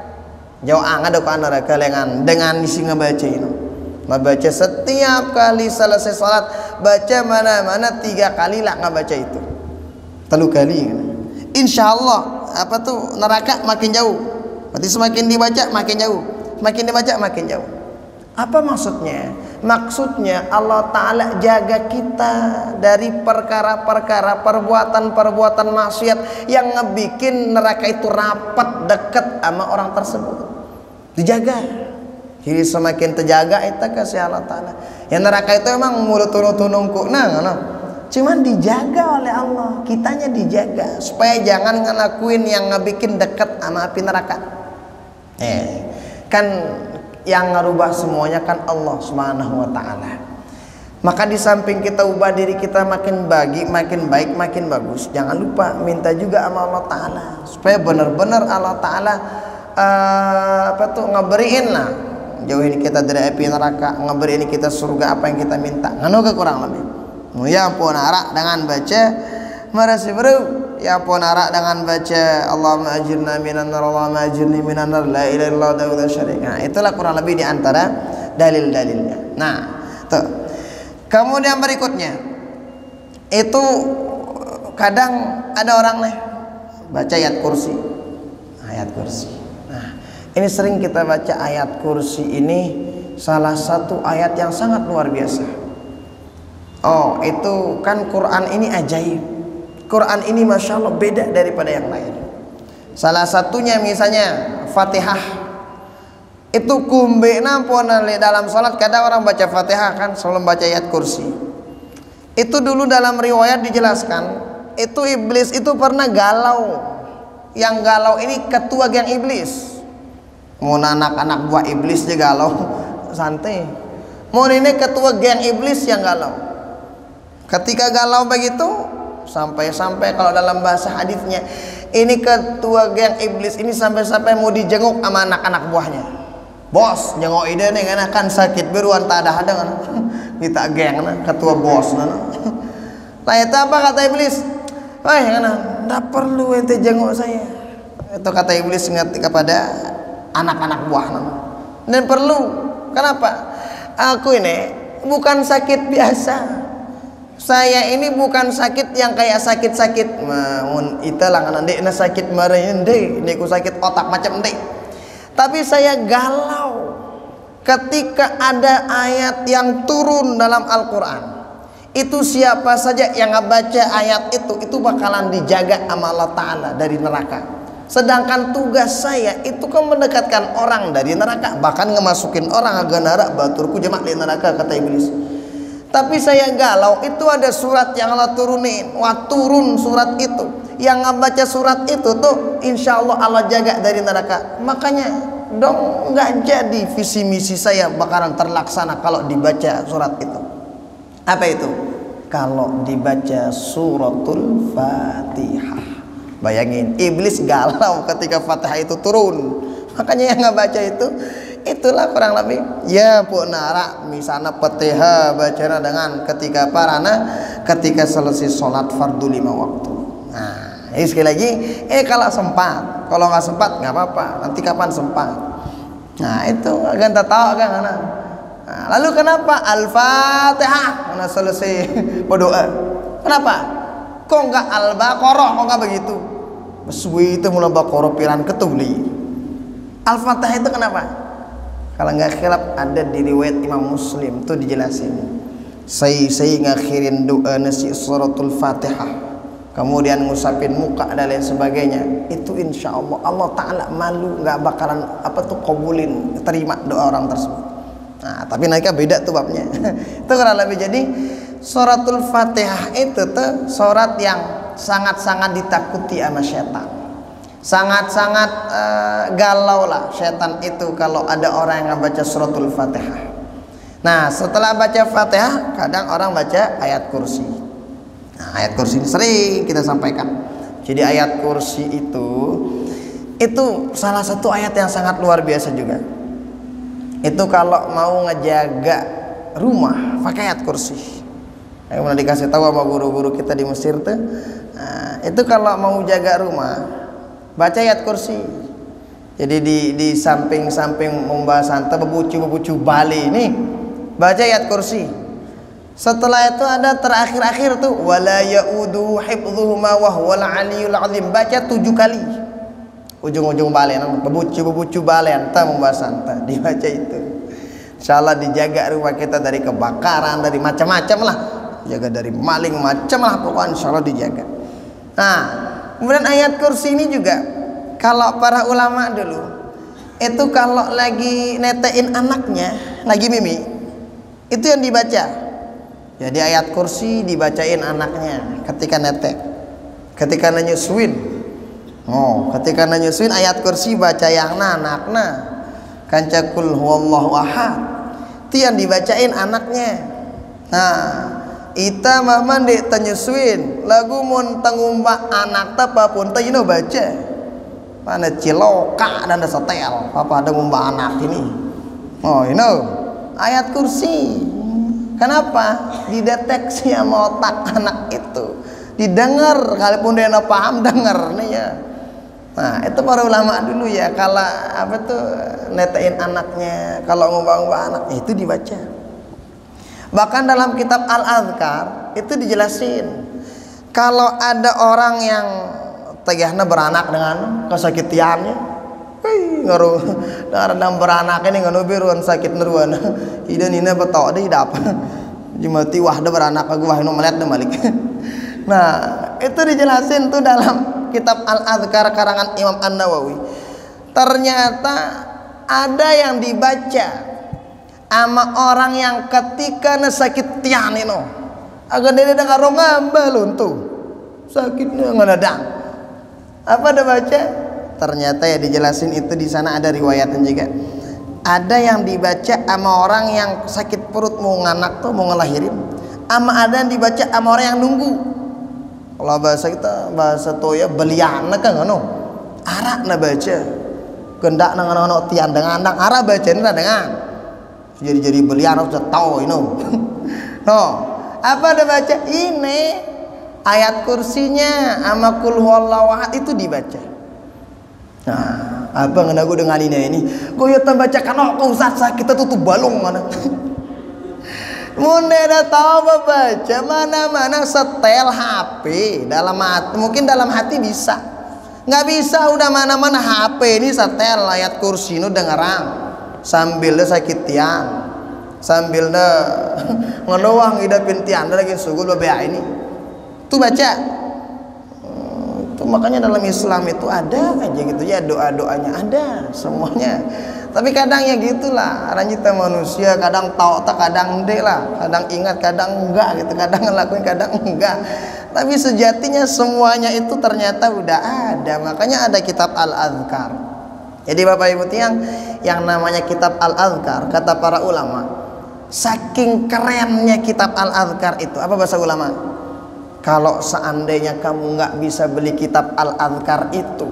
Jauh ada ke neraka dengan isi ngebaca ini. Ngebaca setiap kali selesai sholat baca mana-mana 3 kali lah ngebaca itu. 3 kali. Insya Allah apa tuh neraka makin jauh. Berarti semakin dibaca makin jauh, semakin dibaca makin jauh. Apa maksudnya? Maksudnya Allah Ta'ala jaga kita dari perkara-perkara perbuatan-perbuatan maksiat yang ngebikin neraka itu rapat dekat sama orang tersebut. Dijaga. Jadi semakin terjaga itu kasih Allah Ta'ala. Yang neraka itu emang mulut tunung-tunungku. Cuman dijaga oleh Allah. Kitanya dijaga supaya jangan ngelakuin yang ngebikin dekat sama api neraka. Kan yang ngerubah semuanya kan Allah Subhanahu wa Ta'ala. Maka di samping kita ubah diri kita makin baik, makin bagus, jangan lupa minta juga sama Allah Ta'ala supaya benar-benar Allah Ta'ala ngeberiin lah, jauhin kita dari api neraka, ngeberiin kita surga apa yang kita minta. Nganu ke kurang lebih. Ya pun arak dengan baca marasi bro. Ya pun arak dengan baca Allahumma ajirna minan nar, Allahumma ajirni minan nar, la ilaha illallah wa la syarika. Nah, itulah kurang lebih di antara dalil-dalilnya. Nah, tuh. Kemudian berikutnya itu kadang ada orang nih baca ayat kursi. Ayat kursi. Nah, ini sering kita baca ayat kursi ini salah satu ayat yang sangat luar biasa. Oh, itu kan Quran ini ajaib. Quran ini Masya Allah beda daripada yang lain. Salah satunya misalnya Fatihah. Itu kumbe nampun dalam sholat kadang orang baca Fatihah kan sebelum baca ayat kursi. Itu dulu dalam riwayat dijelaskan itu iblis itu pernah galau. Yang galau ini ketua geng iblis. Mau anak-anak buah iblis dia galau santai. Mau ini ketua geng iblis yang galau. Ketika galau begitu sampai-sampai kalau dalam bahasa hadisnya ini ketua geng iblis ini sampai-sampai mau dijenguk sama anak-anak buahnya. Bos jenguk ide nih kan sakit beruan tak ada kan kita geng ketua bos lah itu apa kata iblis? Wah tidak perlu ente jenguk saya. Itu kata iblis ngerti kepada anak-anak buah dan perlu. Kenapa? Aku ini bukan sakit biasa. Saya ini bukan sakit yang kayak sakit-sakit itulah kan ndek na sakit marah ndek ku sakit otak macam ndek. Tapi saya galau ketika ada ayat yang turun dalam Al-Quran, itu siapa saja yang ngebaca ayat itu bakalan dijaga sama Allah Ta'ala dari neraka. Sedangkan tugas saya itu kan mendekatkan orang dari neraka, bahkan ngemasukin orang agak neraka, baturku jemak di neraka, kata iblis. Tapi saya galau, itu ada surat yang Allah turunin. Wah, turun surat itu, yang ngebaca surat itu tuh insya Allah Allah jaga dari neraka. Makanya dong nggak jadi visi misi saya bakalan terlaksana kalau dibaca surat itu. Apa itu? Kalau dibaca suratul Fatihah. Bayangin, iblis galau ketika Fatihah itu turun. Makanya yang nggak baca itu, itulah kurang lebih ya punara misalnya Fatihah bacana dengan ketika parana ketika selesai sholat fardu 5 waktu. Nah, ini sekali lagi, kalau sempat, kalau nggak sempat nggak apa-apa, nanti kapan sempat. Nah itu agak tahu kan. Nah, lalu kenapa Al-Fatihah karena selesai berdoa? Kenapa? Kok nggak Al-Baqarah? Kok nggak begitu? Besui itu mulai Baqarah piran ketuli. Al-Fatihah itu kenapa? Kalau nggak khilaf ada di riwayat Imam Muslim tuh dijelasin. Saya ngakhirin doa nasi suratul Fatihah, kemudian ngusapin muka dan lain sebagainya, itu insya Allah Allah Ta'ala malu nggak bakalan kabulin, terima doa orang tersebut. Nah tapi mereka beda tuh babnya. Itu kurang lebih. Jadi suratul Fatihah itu tuh surat yang sangat-sangat ditakuti sama setan. Sangat-sangat galau lah setan itu kalau ada orang yang baca suratul Fatihah. Nah setelah baca Fatihah kadang orang baca ayat kursi. Nah, ayat kursi ini sering kita sampaikan. Jadi ayat kursi itu salah satu ayat yang sangat luar biasa juga. Itu kalau mau ngejaga rumah pakai ayat kursi. Yang pernah dikasih tahu sama guru-guru kita di Mesir tuh. Nah, itu kalau mau jaga rumah baca ayat kursi. Jadi di samping-samping membahas santai bebucu Bali ini baca ayat kursi. Setelah itu ada terakhir-akhir tuh wala yaudu hifdzuhuma wa huwal aliyul azim, baca 7 kali. Ujung-ujung balen bebucu balen ta pembahasan ta dibaca itu. Insyaallah dijaga rumah kita dari kebakaran, dari macam-macam lah. Jaga dari maling macam lah pokoknya insyaallah dijaga. Nah, kemudian ayat kursi ini juga kalau para ulama dulu itu kalau lagi netein anaknya, lagi mimi, itu yang dibaca. Jadi ayat kursi dibacain anaknya ketika netek, ketika nyusuin. Oh, ketika nyusuin ayat kursi baca yang anakna. Kancakul huwallahu ahad. Itu yang dibacain anaknya. Nah, ita mama dek nyusuin lagu mun tangumba anak ta pun teh ino baca. Mana ciloka dan setel. Papa ada ngumba anak ini. Oh, ino ayat kursi. Kenapa? Dideteksi sama otak anak itu, didengar, kalaupun dia nggak paham dengar nih ya. Nah itu para ulama dulu ya, kalau netain anaknya, kalau ngubah-ngubah anak itu dibaca. Bahkan dalam kitab Al-Adhkar itu dijelasin kalau ada orang yang tegahnya beranak dengan kesakitiannya, ngaruh dan beranak ini nganu biruan sakit neruan idan ini betok deh dapat jemati wahda beranak aku wahino melihat malik. Nah itu dijelasin tuh dalam kitab Al-Adhkar karangan Imam An-Nawawi. Ternyata ada yang dibaca sama orang yang ketika sakit tian itu agak dia dengar ngambal tuh sakitnya ngadang apa ada baca. Ternyata ya dijelasin itu di sana ada riwayatnya juga. Ada yang dibaca sama orang yang sakit perut mau nganak tuh mau ngelahirin, sama ada yang dibaca sama orang yang nunggu. Kalau bahasa kita bahasa toya beliana kan ngono. Arak na baca. Gendak nang ngono tian dengan anak arah baca na dengan. Jadi beliana sudah tahu ini. No, apa ada baca ini ayat kursinya sama kul huwallahu ahad itu dibaca. Nah, abang aku dengan ini gue ya baca kan kok Ustaz kita tutup balong mana. Mun dah tahu baca mana-mana setel HP dalam hati, mungkin dalam hati bisa. Nggak bisa udah mana-mana HP ini setel ayat kursi nu dengeran. sambil dah sakit tiang, sambil dah ngedoang hidapin tiang dah lagi sugul babea ini. Tuh baca. Tuh makanya dalam Islam itu ada aja gitu ya, doa-doanya ada semuanya. Tapi kadang ya gitulah, orang kita manusia kadang tahu tak kadang enggak lah, kadang ingat kadang enggak gitu, kadang ngelakuin kadang enggak. Tapi sejatinya semuanya itu ternyata udah ada. Makanya ada kitab Al-Azkar. Jadi Bapak Ibu yang namanya kitab Al-Azkar, kata para ulama, saking kerennya kitab Al-Azkar itu, apa bahasa ulama? Kalau seandainya kamu nggak bisa beli kitab Al-Azkar itu,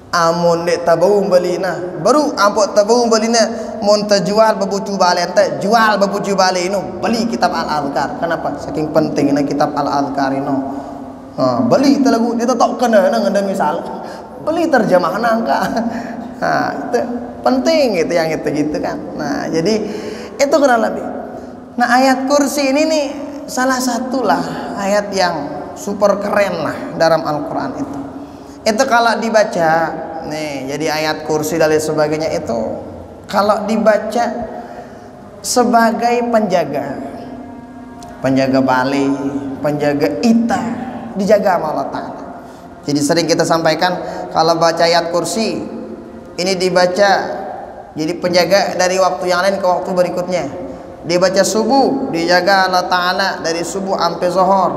amun dek tabau balina, baru ampun tabau balina, mun terjual bebucu bale ente, jual bebucu bale ini, beli kitab Al-Azkar. Kenapa? Saking pentingnya kitab Al-Azkar ini. Beli talagu dia tak kena nang ada misal, beli terjemahan angka. Nah, itu penting gitu yang itu gitu kan. Nah, jadi itu kurang lebih. Nah, ayat kursi ini nih salah satu lah ayat yang super keren lah dalam Al-Quran itu. Itu kalau dibaca nih, jadi ayat kursi dan lain sebagainya itu kalau dibaca sebagai penjaga bali, penjaga ita, dijaga sama Allah Ta'ala. Jadi sering kita sampaikan kalau baca ayat kursi ini dibaca jadi penjaga dari waktu yang lain ke waktu berikutnya. Dibaca subuh dijaga Allah Ta'ala dari subuh sampai zuhur.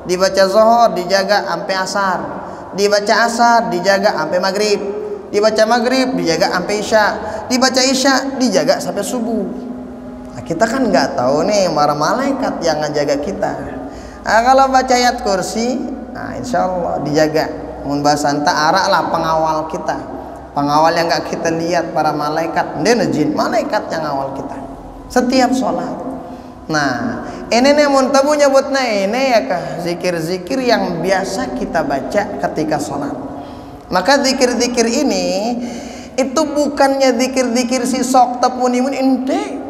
Dibaca zuhur dijaga sampai asar. Dibaca asar dijaga sampai maghrib. Dibaca maghrib dijaga sampai isya. Dibaca isya dijaga sampai subuh. Nah, kita kan nggak tahu nih para malaikat yang ngejaga kita. Nah, kalau baca ayat kursi, nah insya Allah dijaga. Mun bahasa arak lah pengawal kita. Pengawal yang nggak kita lihat para malaikat, dia jin, malaikat yang ngawal kita setiap sholat. Nah, ini nih mun tabu nyebutnya ini ya kah zikir-zikir yang biasa kita baca ketika sholat. Maka zikir-zikir ini itu bukannya zikir-zikir si sok tepunimun ente.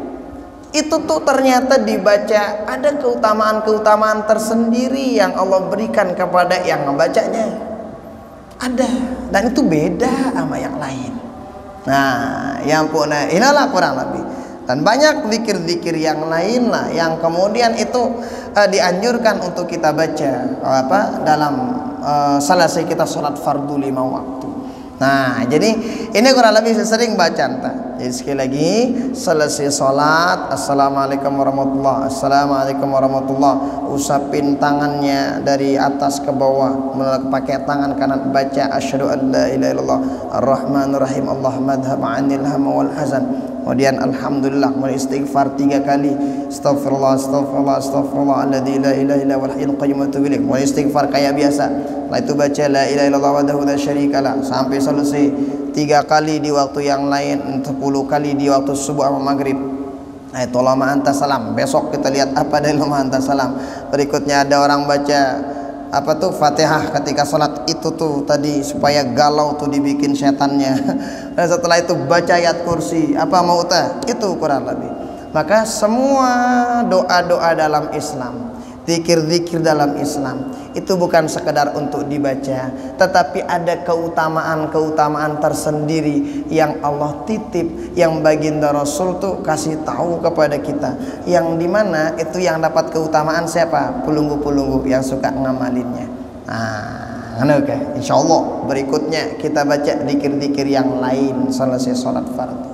Itu tuh ternyata dibaca ada keutamaan-keutamaan tersendiri yang Allah berikan kepada yang membacanya. Ada, dan itu beda sama yang lain. Nah, yang punya inilah kurang lebih. Dan banyak zikir-zikir yang lain lah yang kemudian itu dianjurkan untuk kita baca dalam selesai kita sholat fardu 5 waktu. Nah, jadi ini kurang lebih sering baca entah. Jadi sekali lagi selesai sholat, assalamualaikum warahmatullah, assalamualaikum warahmatullah, usapin tangannya dari atas ke bawah, pakai tangan kanan baca asyhadu an la ilaha illallah ar-rahmanur rahim allahumma adhhab 'anil hamma wal hazan. Kemudian alhamdulillah, kemudian istighfar 3 kali, astagfirullah astagfirullah astagfirullah alladzi la ilaha illa huwal hayyul qayyum wa atubu ilaih. Kemudian istighfar kayak biasa. Setelah itu baca la ilaha illallah wahdahu la syarikalah sampai selesai 3 kali di waktu yang lain, 10 kali di waktu subuh sama maghrib. Nah, itu lama antas salam. Besok kita lihat apa dari lama antas salam. Berikutnya ada orang baca apa tuh Fatihah ketika sholat itu tuh tadi supaya galau tuh dibikin setannya. Dan setelah itu baca ayat kursi apa mau tah itu kurang lebih. Maka semua doa-doa dalam Islam, zikir-zikir dalam Islam itu bukan sekedar untuk dibaca, tetapi ada keutamaan-keutamaan tersendiri yang Allah titip, yang baginda Rasul tuh kasih tahu kepada kita, yang dimana itu yang dapat keutamaan siapa? Pelunggu-pelunggu yang suka ngamalinnya. Nah, oke. Insya Allah berikutnya kita baca zikir-zikir yang lain selesai sholat fardu.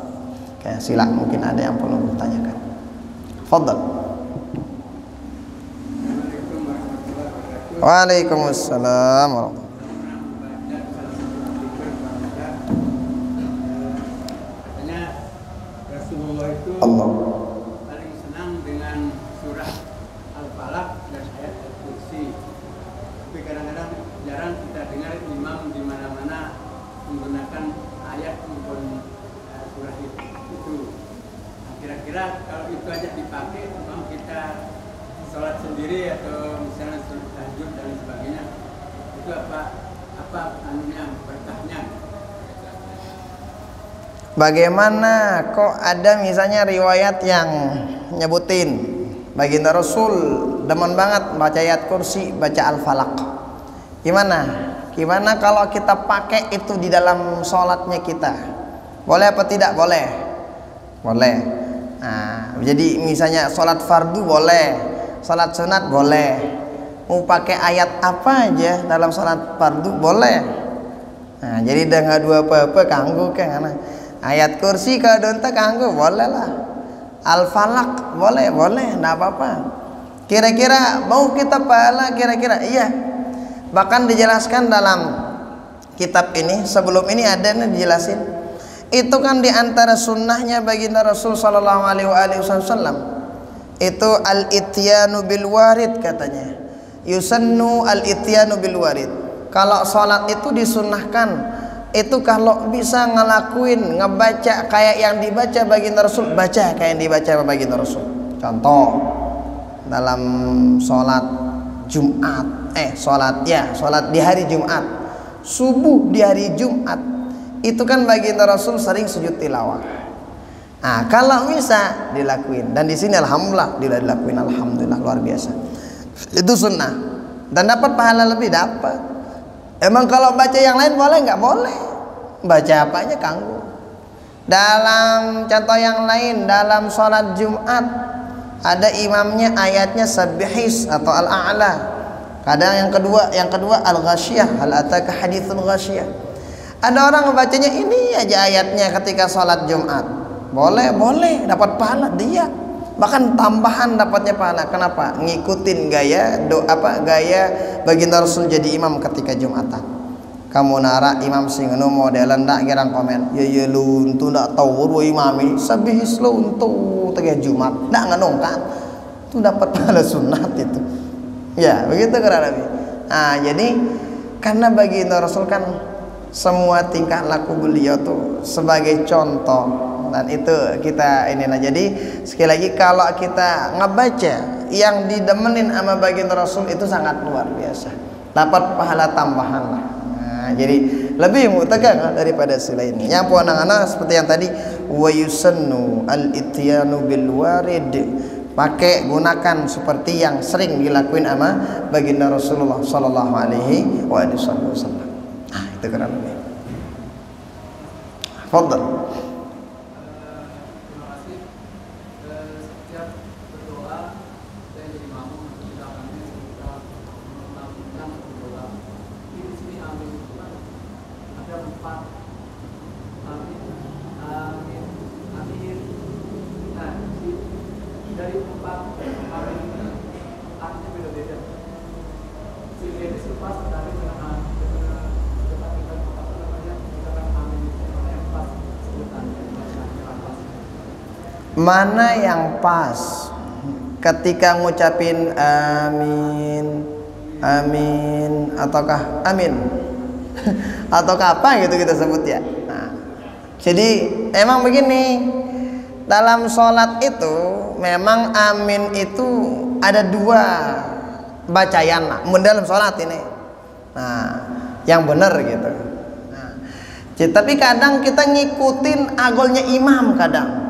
Oke, silakan, mungkin ada yang perlu ditanyakan. Fadhal. Waalaikumsalam warahmatullahi wabarakatuh. Allah paling senang dengan surah Al-Falaq dan ayat Al-Kursi. Tapi kadang-kadang jarang kita dengar imam di mana-mana menggunakan ayat maupun surah itu. Nah, kira-kira kalau itu aja dipakai, memang kita sholat sendiri atau misalnya sholat tahajud dan sebagainya, itu apa anunya berkahnya? Bagaimana kok ada misalnya riwayat yang nyebutin baginda Rasul demen banget baca ayat kursi, baca Al-Falaq. Gimana kalau kita pakai itu di dalam sholatnya kita? Boleh apa tidak boleh? boleh. Nah, jadi misalnya sholat fardu boleh, sholat sunat boleh, mau pakai ayat apa aja dalam sholat fardu boleh. Nah, jadi dah nggak dua apa-apa kanggo kan, ayat kursi kalau donta kanggo boleh lah, al-falak boleh, nggak apa-apa. Kira-kira mau kita pahala kira-kira iya. Bahkan dijelaskan dalam kitab ini, sebelum ini ada nih dijelasin. Itu kan diantara sunnahnya baginda Rasul Sallallahu Alaihi Wasallam itu al-ityanu bil warid katanya. Yusannu al-ityanu bil warid. Kalau sholat itu disunnahkan itu kalau bisa ngelakuin ngebaca kayak yang dibaca baginda Rasul, baca kayak yang dibaca baginda Rasul. Contoh dalam sholat Jumat, sholat di hari Jumat, subuh di hari Jumat itu kan baginda Rasul sering sujud tilawah. Nah, kalau bisa dilakuin, dan di sini alhamdulillah dilakuin, alhamdulillah luar biasa. Itu sunnah dan dapat pahala lebih dapat. Emang kalau baca yang lain boleh nggak? Boleh. Baca apanya kanggo. Dalam contoh yang lain dalam sholat Jumat ada imamnya ayatnya Sabbihis atau Al-A'la. Kadang yang kedua Al-Ghasyiyah, hal ataka haditsul ghasyiyah. Ada orang membacanya ini aja ayatnya ketika sholat Jumat. Boleh dapat pahala dia. Bahkan tambahan dapatnya pahala. Kenapa? Ngikutin gaya gaya baginda Rasul jadi imam ketika Jumatan. Kamu nara imam sing ngono modelan ndak gerang komen. Ya lu untu ndak tahu dua imam ini sabihis lu untu tengah Jumat. Ndak nganong kan. Itu dapat pahala sunat itu. Ya, begitu kurang lebih. Nah, jadi karena baginda Rasul kan semua tingkah laku beliau tuh sebagai contoh, dan itu kita inilah. Jadi sekali lagi kalau kita ngebaca yang didemenin sama baginda Rasul itu sangat luar biasa, dapat pahala tambahan lah. Nah, jadi lebih mutagang daripada selainnya. Yang puan anak seperti yang tadi wa yusannu al-ityanu bil warid, pakai gunakan seperti yang sering dilakuin sama baginda Rasulullah sallallahu alaihi wasallam. Nah, itu keren lebih. Fadhal. Terima kasih. Setiap berdoa dan jadi makmum kita akan melakukan berdoa. Di sini amin itu kan ada 4 amin, amin, amin. Nah, dari 4 amin ini artinya beda-beda. Jadi selepas dari mana yang pas ketika ngucapin amin, amin, ataukah amin ataukah apa gitu kita sebut ya. Nah, jadi emang begini, dalam sholat itu memang amin itu ada 2 bacaan lah dalam sholat ini. Nah, yang benar gitu. Nah, tapi kadang kita ngikutin agolnya imam kadang.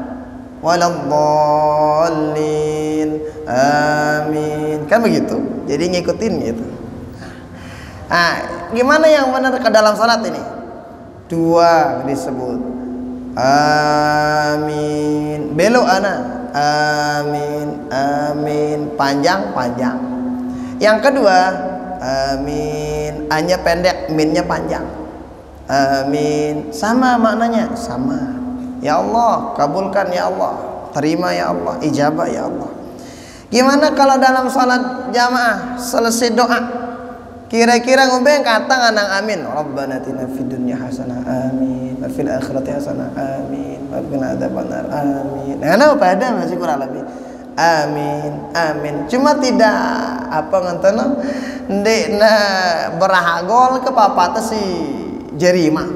Waladhdallin, amin, kan begitu. Jadi ngikutin gitu. Nah, gimana yang benar ke dalam salat ini? 2 disebut amin, belok ana amin, amin, panjang. Yang kedua amin, a-nya pendek, min-nya panjang. Amin sama maknanya, sama. Ya Allah, kabulkan ya Allah, terima ya Allah, ijabah ya Allah. Gimana kalau dalam salat jamaah selesai doa kira-kira ngomong kata nganang amin, Rabbana atina fid dunya hasanah, amin, wa fil akhirati hasanah, amin, wa qina adzabannar, amin. Nah, pada masih kurang lebih amin. Cuma tidak apa ngentena ndekna berahagol ke papat si jerima.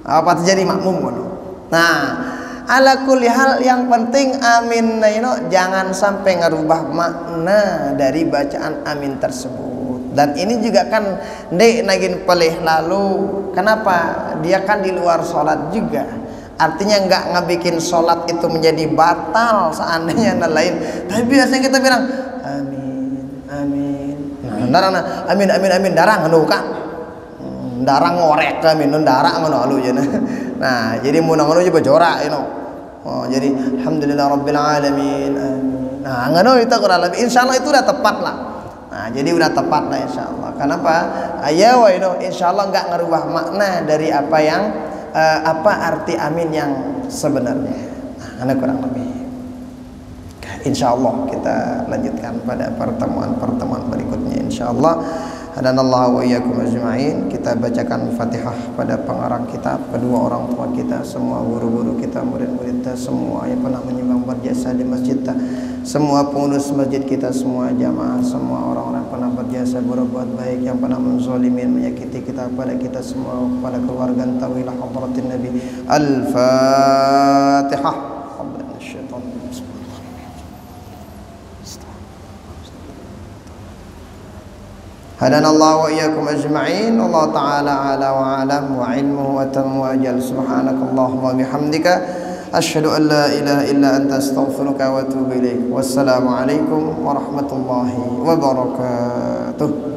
Papat jerima makmum. Nah, ala kulli hal yang penting amin jangan sampai ngerubah makna dari bacaan amin tersebut. Dan ini juga kan ndek nagin pelih lalu kenapa dia kan di luar sholat juga, artinya nggak ngebikin sholat itu menjadi batal seandainya dan lain. Tapi biasanya kita bilang amin. Nah, amin darang kan darang ngorek amin darang ngono alu. Nah, jadi munang-munang juga jorak Oh, jadi alhamdulillah rabbil alamin. Nah, ngono itu kurang lebih insyaallah itu udah tepat lah. Nah, jadi udah tepat lah insyaallah. Kenapa? Aya wa itu insyaallah enggak ngerubah makna dari apa yang apa arti amin yang sebenarnya. Nah, kurang lebih. Insyaallah kita lanjutkan pada pertemuan berikutnya insyaallah. Hadanallahu wa iyyakum ajma'in. Kita bacakan Fatihah pada pengarang kitab, kedua orang tua kita, semua guru-guru kita, murid-murid kita, semua yang pernah menyumbang berjasa di masjid kita, semua pengurus masjid kita, semua jamaah, semua orang-orang yang pernah berjasa berbuat baik, yang pernah menzalimin, menyakiti kita, pada kita semua, pada keluarga tawilah hadratin Nabi. Al-Fatihah. Hadanallahu wa iyyakum ajma'in. Allah ta'ala ala wa alam wa ilmuhu wa tammu ajal. Subhanakallahumma bihamdika asyhadu an la ilaha illa anta astaghfiruka wa atubu ilaik. Wassalamu alaikum warahmatullahi wabarakatuh.